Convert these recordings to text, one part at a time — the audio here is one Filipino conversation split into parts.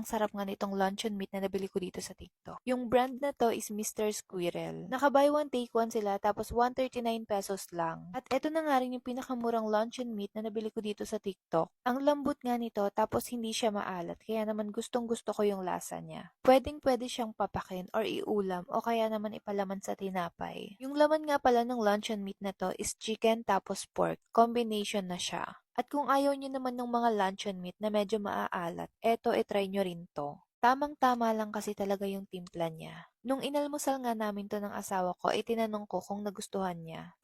sobrang sarap nga nitong luncheon meat na nabili ko dito sa TikTok. Yung brand na to is Mr. Squirrel. Naka-buy one take one sila tapos 139 pesos lang. At eto na nga rin yung pinakamurang luncheon meat na nabili ko dito sa TikTok. Ang lambot nga nito tapos hindi siya maalat kaya naman gustong gusto ko yung lasa niya. Pwedeng-pwede siyang papakin or iulam o kaya naman ipalaman sa tinapay. Yung laman nga pala ng luncheon meat na to is chicken tapos pork. Combination na siya. At kung ayaw nyo naman ng mga luncheon meat na medyo maaalat, eto itry nyo rin to. Tamang-tama lang kasi talaga yung timpla niya. Nung inalmusal nga namin to ng asawa ko, itinanong ko kung nagustuhan niya.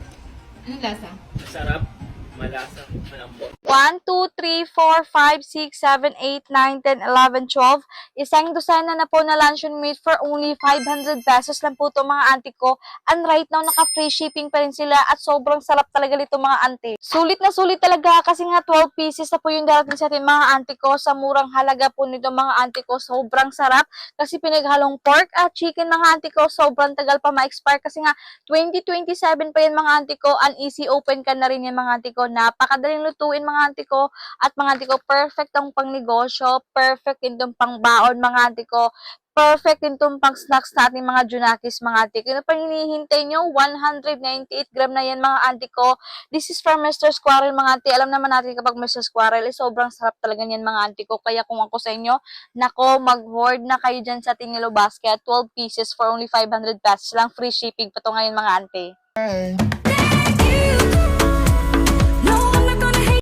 Anong lasa? Masarap, malasa, malambot. 1, 2, 3, 4, 5, 6, 7, 8, 9, 10, 11, 12. Isang dosena na po na luncheon meat for only 500 pesos lang po ito mga auntie ko. And right now, naka-free shipping pa rin sila at sobrang sarap talaga nito mga auntie. Sulit na sulit talaga kasi nga 12 pieces na po yung darating sa atin mga auntie ko. Sa murang halaga po nito mga auntie ko, sobrang sarap kasi pinaghalong pork at chicken mga auntie ko. Sobrang tagal pa ma-expire kasi nga 2027 pa yan mga auntie ko. An easy open ka na rin yan mga auntie ko. Napakadaling lutuin mga auntie ko at mga auntie ko, perfect ang pangnegosyo, perfect din tong pangbaon mga auntie ko, perfect din tong pang snacks natin mga junakis mga auntie ko. Ano pang hinihintay nyo? 198 gram na yan mga auntie ko. This is from Mr. Squirrel mga auntie. Alam naman natin kapag Mr. Squirrel, sobrang sarap talaga yan mga auntie ko. Kaya kung ako sa inyo, nako, mag-hoard na kayo dyan sa ating Yellow Basket. 12 pieces for only 500 pesos lang. Free shipping pa to ngayon mga auntie.